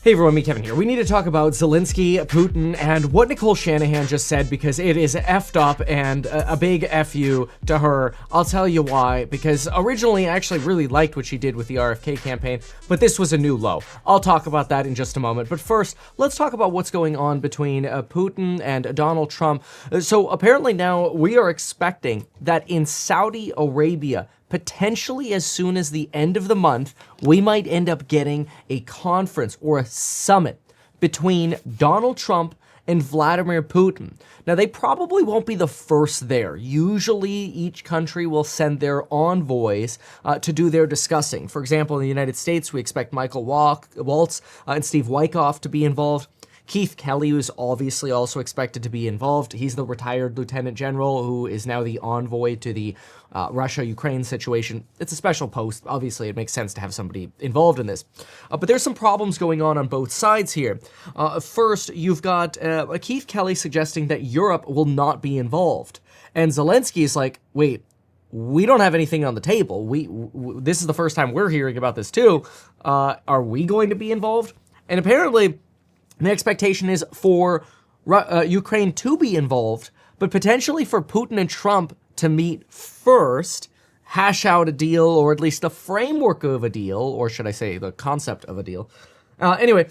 Hey everyone, me Kevin here. We need to talk about Zelensky, Putin, and what Nicole Shanahan just said because it is effed up and a big F you to her. I'll tell you why, because originally I actually really liked what she did with the RFK campaign, but this was a new low. I'll talk about that in just a moment, but first, let's talk about what's going on between Putin and Donald Trump. So apparently now we are expecting that in Saudi Arabia, potentially as soon as the end of the month, we might end up getting a conference or a summit between Donald Trump and Vladimir Putin. Now, they probably won't be the first there. Usually, each country will send their envoys to do their discussing. For example, in the United States, we expect Michael Waltz and Steve Wyckoff to be involved. Keith Kelly was obviously also expected to be involved. He's the retired lieutenant general who is now the envoy to the Russia-Ukraine situation. It's a special post. Obviously, it makes sense to have somebody involved in this. But there's some problems going on both sides here. First, you've got Keith Kelly suggesting that Europe will not be involved. And Zelensky is like, wait, we don't have anything on the table. This is the first time we're hearing about this too. Are we going to be involved? And apparently, the expectation is for Ukraine to be involved, but potentially for Putin and Trump to meet first, hash out a deal, or at least a framework of a deal, or should I say the concept of a deal. Anyway,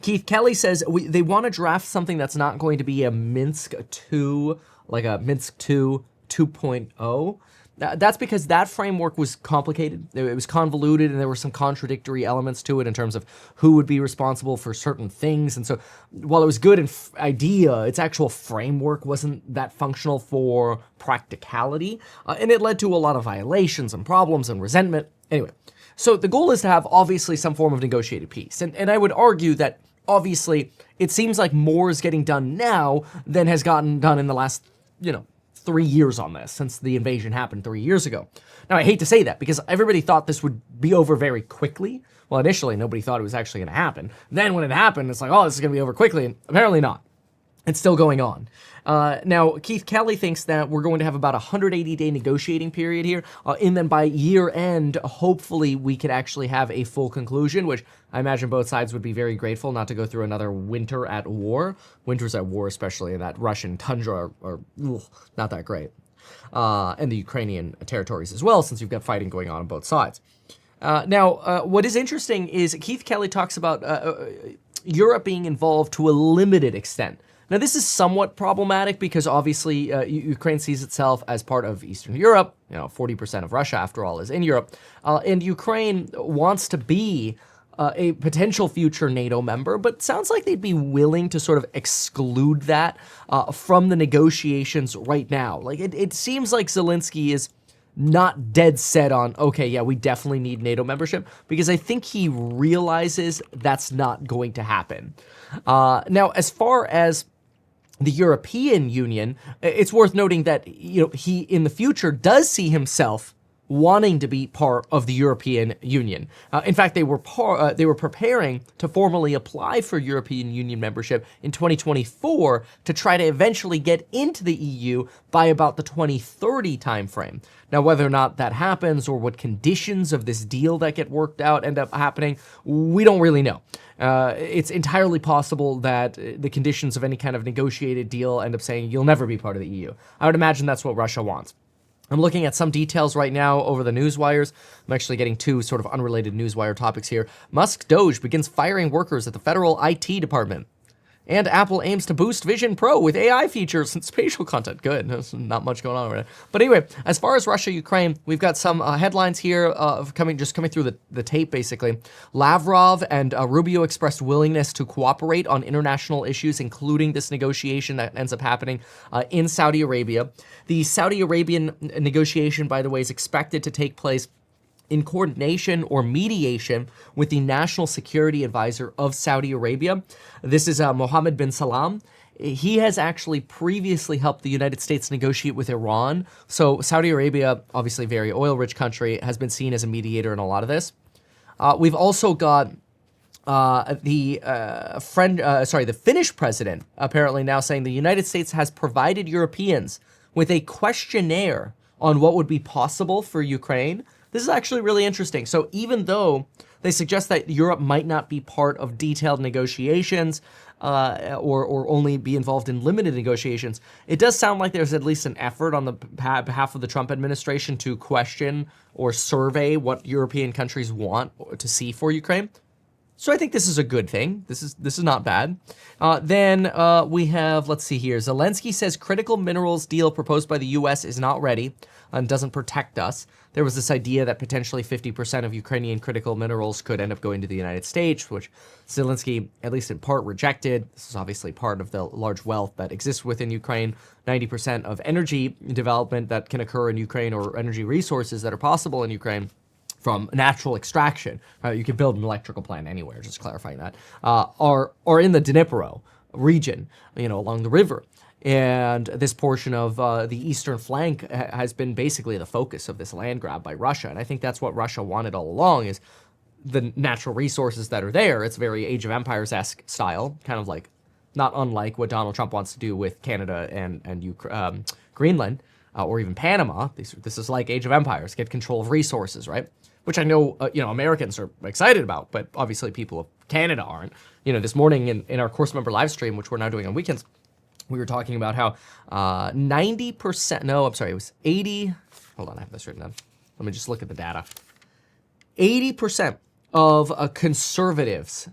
Keith Kelly says they want to draft something that's not going to be a Minsk 2, like a Minsk 2 2.0. That's because that framework was complicated. It was convoluted, and there were some contradictory elements to it in terms of who would be responsible for certain things. And so while it was good in idea, its actual framework wasn't that functional for practicality. And it led to a lot of violations and problems and resentment. Anyway, so the goal is to have obviously some form of negotiated peace. And I would argue that obviously it seems like more is getting done now than has gotten done in the last, 3 years on this, since the invasion happened 3 years ago. Now, I hate to say that because everybody thought this would be over very quickly. Well, initially, nobody thought it was actually going to happen. Then when it happened, it's like, oh, this is going to be over quickly, and apparently not. It's still going on. Now, Keith Kelly thinks that we're going to have about a 180-day negotiating period here, and then by year end, hopefully we could actually have a full conclusion, which I imagine both sides would be very grateful not to go through another winter at war. Winters at war, especially in that Russian tundra, are not that great. And the Ukrainian territories as well, since you've got fighting going on both sides. Now, what is interesting is Keith Kelly talks about Europe being involved to a limited extent. Now, this is somewhat problematic because obviously Ukraine sees itself as part of Eastern Europe. 40% of Russia, after all, is in Europe. And Ukraine wants to be a potential future NATO member, but sounds like they'd be willing to sort of exclude that from the negotiations right now. Like, it seems like Zelensky is not dead set on, okay, yeah, we definitely need NATO membership, because I think he realizes that's not going to happen. Now, as far as the European Union, it's worth noting that he in the future does see himself wanting to be part of the European Union. In fact, they were preparing to formally apply for European Union membership in 2024 to try to eventually get into the EU by about the 2030 timeframe. Now, whether or not that happens or what conditions of this deal that get worked out end up happening, we don't really know. It's entirely possible that the conditions of any kind of negotiated deal end up saying you'll never be part of the EU. I would imagine that's what Russia wants. I'm looking at some details right now over the news wires. I'm actually getting two sort of unrelated newswire topics here. Musk Doge begins firing workers at the federal IT department. And Apple aims to boost Vision Pro with AI features and spatial content. Good. There's not much going on right now. But anyway, as far as Russia, Ukraine, we've got some headlines here coming through the tape, basically. Lavrov and Rubio expressed willingness to cooperate on international issues, including this negotiation that ends up happening in Saudi Arabia. The Saudi Arabian negotiation, by the way, is expected to take place in coordination or mediation with the National Security Advisor of Saudi Arabia. This is Mohammed bin Salam. He has actually previously helped the United States negotiate with Iran. So Saudi Arabia, obviously a very oil-rich country, has been seen as a mediator in a lot of this. We've also got the Finnish president apparently now saying the United States has provided Europeans with a questionnaire on what would be possible for Ukraine. This is actually really interesting. So even though they suggest that Europe might not be part of detailed negotiations or only be involved in limited negotiations, it does sound like there's at least an effort on the behalf of the Trump administration to question or survey what European countries want to see for Ukraine. So I think this is a good thing. This is not bad. Then we have, let's see here. Zelensky says critical minerals deal proposed by the U.S. is not ready and doesn't protect us. There was this idea that potentially 50% of Ukrainian critical minerals could end up going to the United States, which Zelensky, at least in part, rejected. This is obviously part of the large wealth that exists within Ukraine. 90% of energy development that can occur in Ukraine, or energy resources that are possible in Ukraine, from natural extraction, you can build an electrical plant anywhere, just clarifying that, are in the Dnipro region, along the river. And this portion of the eastern flank has been basically the focus of this land grab by Russia. And I think that's what Russia wanted all along, is the natural resources that are there. It's very Age of Empires-esque style, kind of like, not unlike what Donald Trump wants to do with Canada and Greenland, or even Panama. This is like Age of Empires, get control of resources, right? Which I know, Americans are excited about, but obviously people of Canada aren't. This morning in our course member live stream, which we're now doing on weekends, we were talking about how 90%, no, I'm sorry, it was 80, hold on, I have this written down. Let me just look at the data. 80% of conservatives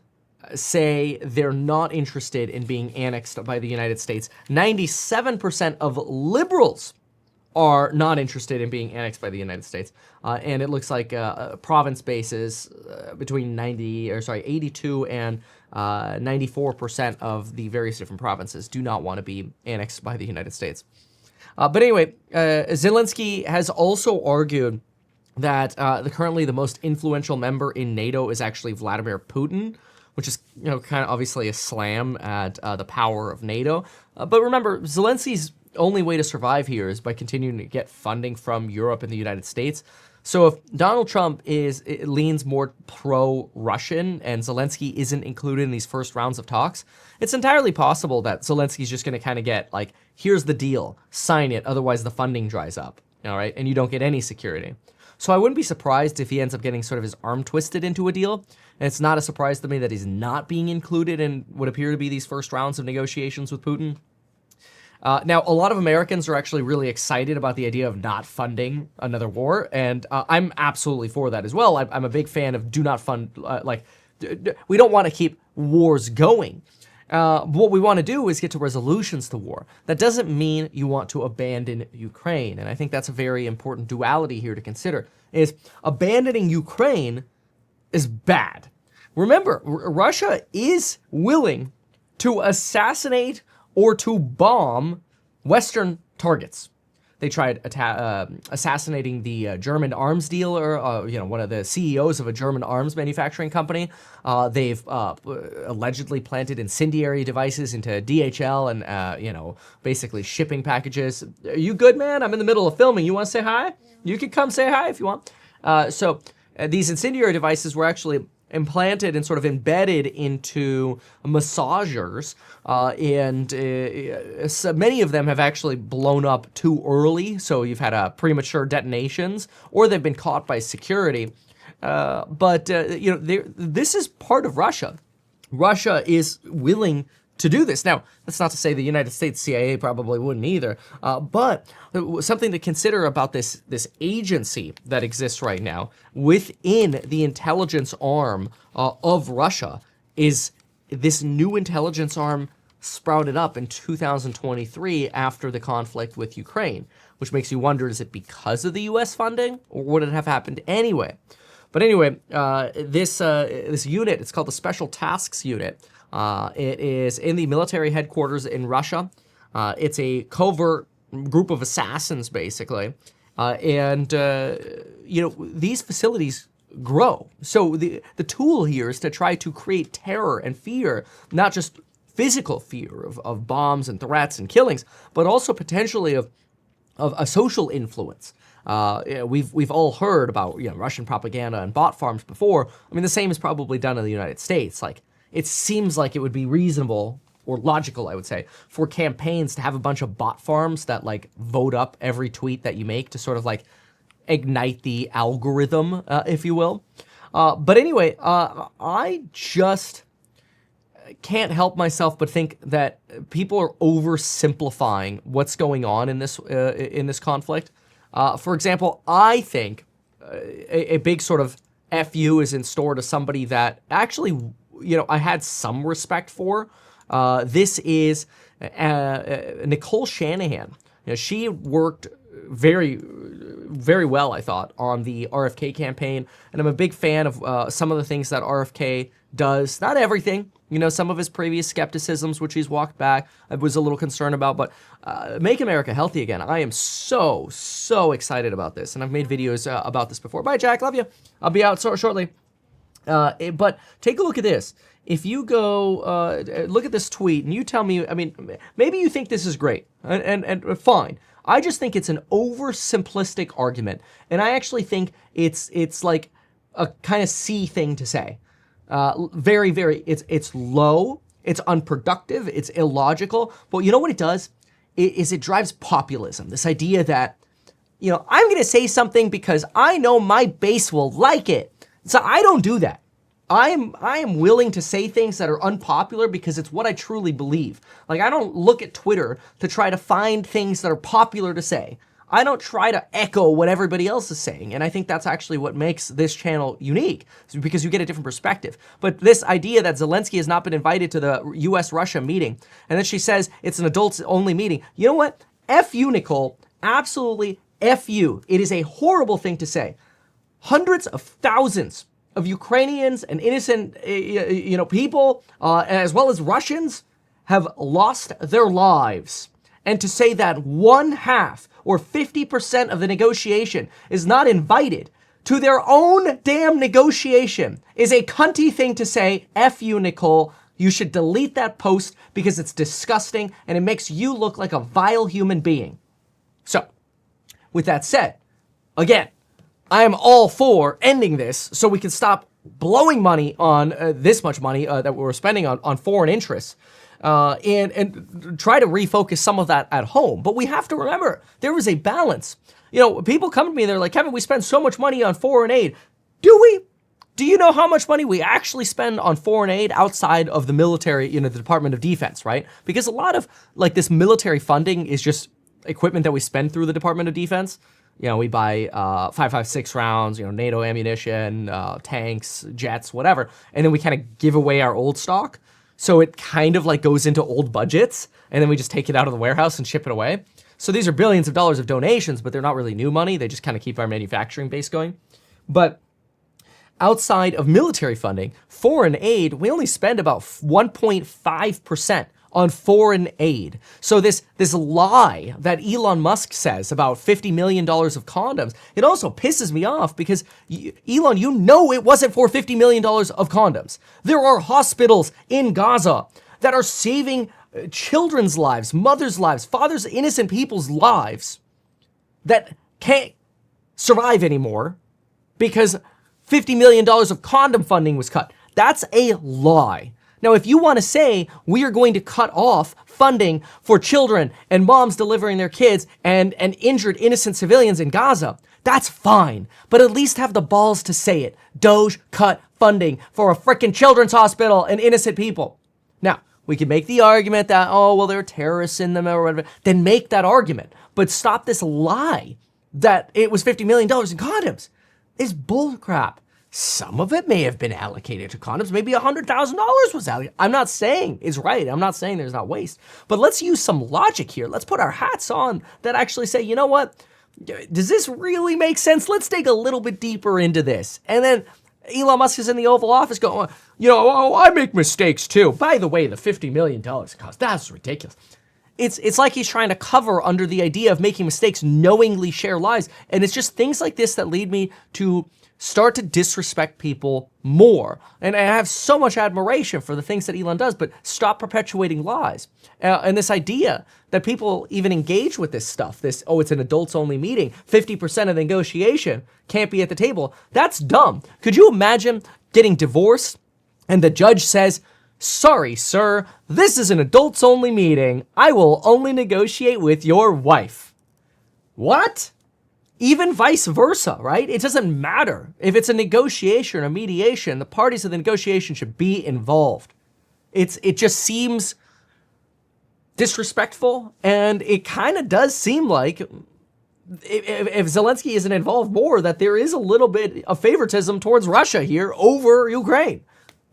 say they're not interested in being annexed by the United States. 97% of liberals are not interested in being annexed by the United States. And it looks like province bases between 82 and 94% of the various different provinces do not want to be annexed by the United States. But anyway, Zelensky has also argued that currently the most influential member in NATO is actually Vladimir Putin, which is kind of obviously a slam at the power of NATO. But remember, Zelensky's only way to survive here is by continuing to get funding from Europe and the United States. So if Donald Trump leans more pro-Russian and Zelensky isn't included in these first rounds of talks, it's entirely possible that Zelensky's just going to kind of get like, here's the deal, sign it, otherwise the funding dries up, all right, and you don't get any security. So I wouldn't be surprised if he ends up getting sort of his arm twisted into a deal. And it's not a surprise to me that he's not being included in what appear to be these first rounds of negotiations with Putin. Now, a lot of Americans are actually really excited about the idea of not funding another war, and I'm absolutely for that as well. I'm a big fan of do not fund, we don't want to keep wars going. What we want to do is get to resolutions to war. That doesn't mean you want to abandon Ukraine, and I think that's a very important duality here to consider, is abandoning Ukraine is bad. Remember, Russia is willing to assassinate or to bomb Western targets. They tried assassinating the German arms dealer, one of the CEOs of a German arms manufacturing company. They've allegedly planted incendiary devices into DHL and, basically shipping packages. Are you good, man? I'm in the middle of filming. You want to say hi? You can come say hi if you want. So these incendiary devices were actually implanted and sort of embedded into massagers, and so many of them have actually blown up too early, so you've had premature detonations, or they've been caught by security. But this is part of Russia. Russia is willing to do this. Now, that's not to say the United States CIA probably wouldn't either, but something to consider about this agency that exists right now within the intelligence arm of Russia is this new intelligence arm sprouted up in 2023 after the conflict with Ukraine, which makes you wonder, is it because of the U.S. funding, or would it have happened anyway? But anyway, this unit, it's called the Special Tasks Unit. It is in the military headquarters in Russia. It's a covert group of assassins, basically. And these facilities grow. So the tool here is to try to create terror and fear, not just physical fear of bombs and threats and killings, but also potentially of a social influence. We've all heard about Russian propaganda and bot farms before. I mean, the same is probably done in the United States. Like, it seems like it would be reasonable or logical, I would say, for campaigns to have a bunch of bot farms that like vote up every tweet that you make to sort of like ignite the algorithm, if you will. But anyway, I just can't help myself but think that people are oversimplifying what's going on in this conflict. For example, I think a big sort of FU is in store to somebody that actually, I had some respect for. This is Nicole Shanahan. She worked very, very well, I thought, on the RFK campaign, and I'm a big fan of some of the things that RFK does. Not everything, some of his previous skepticisms, which he's walked back, I was a little concerned about, but Make America Healthy Again. I am so excited about this, and I've made videos about this before. Bye, Jack. Love you. I'll be out shortly. But take a look at this. If you go look at this tweet and you tell me, maybe you think this is great, and fine. I just think it's an oversimplistic argument, and I actually think it's like a kind of C thing to say. Very, it's low, it's unproductive, it's illogical. But you know what it does? It drives populism. This idea that, I'm going to say something because I know my base will like it. So I don't do that. I am willing to say things that are unpopular because it's what I truly believe. Like, I don't look at Twitter to try to find things that are popular to say. I don't try to echo what everybody else is saying. And I think that's actually what makes this channel unique, because you get a different perspective. But this idea that Zelensky has not been invited to the US-Russia meeting, and then she says it's an adults-only meeting. You know what? F you, Nicole. Absolutely F you. It is a horrible thing to say. Hundreds of thousands of Ukrainians and innocent, people, as well as Russians, have lost their lives. And to say that 1/2 or 50% of the negotiation is not invited to their own damn negotiation is a cunty thing to say. F you, Nicole. You should delete that post because it's disgusting and it makes you look like a vile human being. So, with that said, again, I am all for ending this so we can stop blowing money on this much money that we're spending on foreign interests and try to refocus some of that at home. But we have to remember, there is a balance. People come to me, they're like, Kevin, we spend so much money on foreign aid. Do we? Do you know how much money we actually spend on foreign aid outside of the military, the Department of Defense, right? Because a lot of this military funding is just equipment that we spend through the Department of Defense. We buy 5.56 rounds, NATO ammunition, tanks, jets, whatever. And then we kind of give away our old stock. So it kind of goes into old budgets. And then we just take it out of the warehouse and ship it away. So these are billions of dollars of donations, but they're not really new money. They just kind of keep our manufacturing base going. But outside of military funding, foreign aid, we only spend about 1.5% on foreign aid. So this lie that Elon Musk says about $50 million of condoms, it also pisses me off because, Elon, it wasn't for $50 million of condoms. There are hospitals in Gaza that are saving children's lives, mothers' lives, fathers, innocent people's lives that can't survive anymore because $50 million of condom funding was cut. That's a lie. Now, if you want to say we are going to cut off funding for children and moms delivering their kids and injured innocent civilians in Gaza, that's fine. But at least have the balls to say it. Doge cut funding for a frickin' children's hospital and innocent people. Now, we can make the argument that, there are terrorists in them or whatever. Then make that argument. But stop this lie that it was $50 million in condoms. It's bullcrap. Some of it may have been allocated to condoms. Maybe $100,000 was allocated. I'm not saying it's right. I'm not saying there's not waste. But let's use some logic here. Let's put our hats on that actually say, you know what? Does this really make sense? Let's dig a little bit deeper into this. And then Elon Musk is in the Oval Office going, I make mistakes too. By the way, the $50 million it cost, that's ridiculous. It's like he's trying to cover under the idea of making mistakes, knowingly share lies. And it's just things like this that lead me to start to disrespect people more. And I have so much admiration for the things that Elon does, but stop perpetuating lies. And this idea that people even engage with this stuff, it's an adults-only meeting, 50% of the negotiation can't be at the table, that's dumb. Could you imagine getting divorced and the judge says, sorry, sir, this is an adults-only meeting. I will only negotiate with your wife. What? Even vice versa, right? It doesn't matter. If it's a negotiation or mediation, the parties of the negotiation should be involved. It just seems disrespectful, and it kind of does seem like if Zelensky isn't involved more, that there is a little bit of favoritism towards Russia here over Ukraine.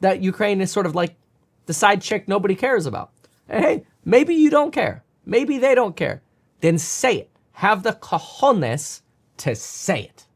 That Ukraine is sort of like the side chick nobody cares about. And hey, maybe you don't care. Maybe they don't care. Then say it. Have the cojones to say it.